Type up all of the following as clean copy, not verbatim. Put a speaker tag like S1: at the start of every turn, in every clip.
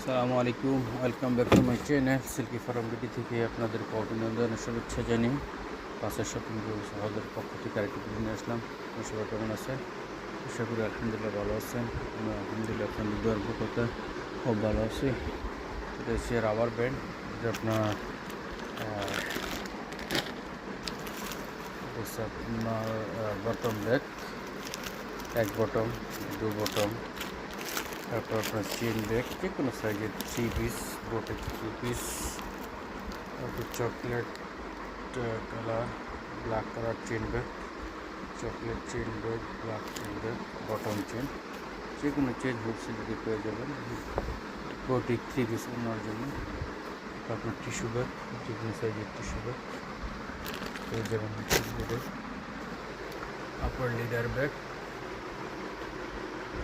S1: আসসালামু আলাইকুম, welcome back to my channel Silky Farm BD থেকে আপনাদেরকে অভিনন্দন ও শুভেচ্ছা জানিয়ে পাশের শপিং সহজের পক্ষ থেকে আরেকটি ভিডিও নিয়ে আসলাম। আপনার সবাই কেমন আছে? আশা করি আলহামদুলিল্লাহ ভালো আছেন। আমি আলহামদুলিল্লাহ আপনাদের দোয়ার কথা খুব ভালো আছি। এটা হচ্ছে রাবার ব্যান্ড, এটা আপনার বটম ব্যাগ, এক বটম, দু বটম, তারপর আপনার চেন ব্যাগ, যে কোনো সাইজের 3 পিস, বোটের 3 পিস, তারপর chocolate colour, black colour chain bag, chocolate chain bag, black chain bag, bottom chain, যে কোনো চেন হোলসেল যদি পেয়ে যাবেন। বোটিক 3 পিস ওনার জন্য আপনার টিস্যু ব্যাগ, যে কোনো সাইজের টিস্যু ব্যাগ পেয়ে যাবেন বোটে। Upper leader bag,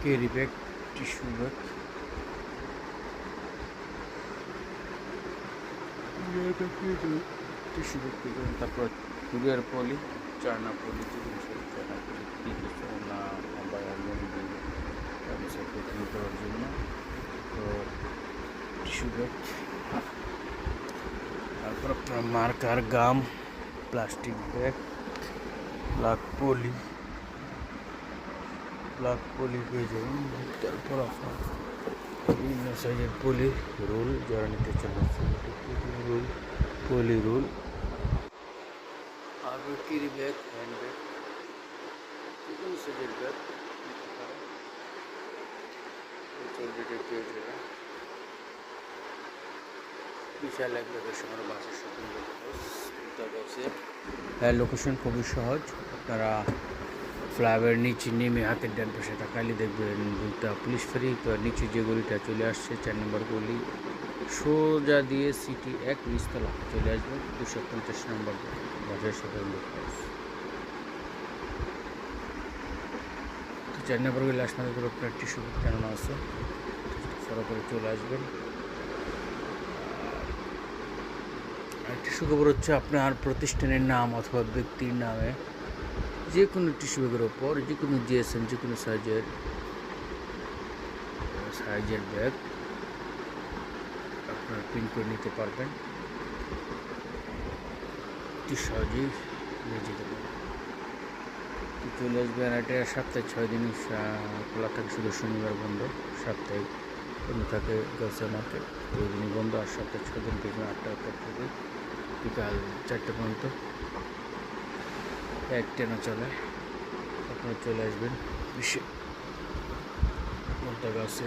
S1: carry bag, tissue bag, tissue bag পেয়ে যাবেন। তারপর courier poly, China poly, China poly 3 piece ওনা লম্বায় লুঙ্গি প্যাকিং করার জন্য। তো টিস্যু ব্যাগ, তারপর আপনার মার্কার, গাম, প্লাস্টিক ব্যাগ, ব্ল্যাক পলি পেয়ে যাবেন। তারপর আপনার বিভিন্ন সাইজের পলি রোল, যারা নিতে চান রোল, পলি রোল, আর ক্যারি ব্যাগ, হ্যান্ড ব্যাগ, বিভিন্ন সাইজের ব্যাগ পেয়ে যাবেন। বিশাল এক লোকেশন, আমার বাসের শপিং লোকেশন খুবই সহজ। আপনারা ফ্লাইওভার নিচে নেমে হাতের ডান পাশে তাকালে দেখবেন দুইটা পুলিশ ফাঁড়ি, তো নিচে যে গলিটা চলে আসছে 4 নম্বর গলি, সোজা দিয়ে সিটি 1 নিচতলা চলে আসবেন 250 নম্বর বাজার শপিং কমপ্লেক্স। তো 4 নম্বর গলি আসলে পুরো আপনার টিস্যু কেননা আছে, ফলো করে চলে আসবেন। টিস্যু খবর হচ্ছে আপনার প্রতিষ্ঠানের নাম অথবা ব্যক্তির নামে যে কোনো টিস্যু ব্যাগের ওপর যে কোনো জিএসএম, যে কোনো সাইজের ব্যাগ আপনার প্রিন্ট করে নিতে পারবেন, অতি সহজেই নিয়ে যেতে পারবেন। চলে আসবেন। এটা সপ্তাহে 6 দিন খোলা থাকে, শুধু শনিবার বন্ধ। সাপ্তাহিক বন্ধ থাকে গার্লস মার্কেট, ওই দিনই বন্ধ। আর সপ্তাহে 6 দিন থেকে 8টার পর থেকে বিকাল 4টে পর্যন্ত এক ট্রেনও চলে। আপনারা চলে আসবেন। বিশ্বে আছে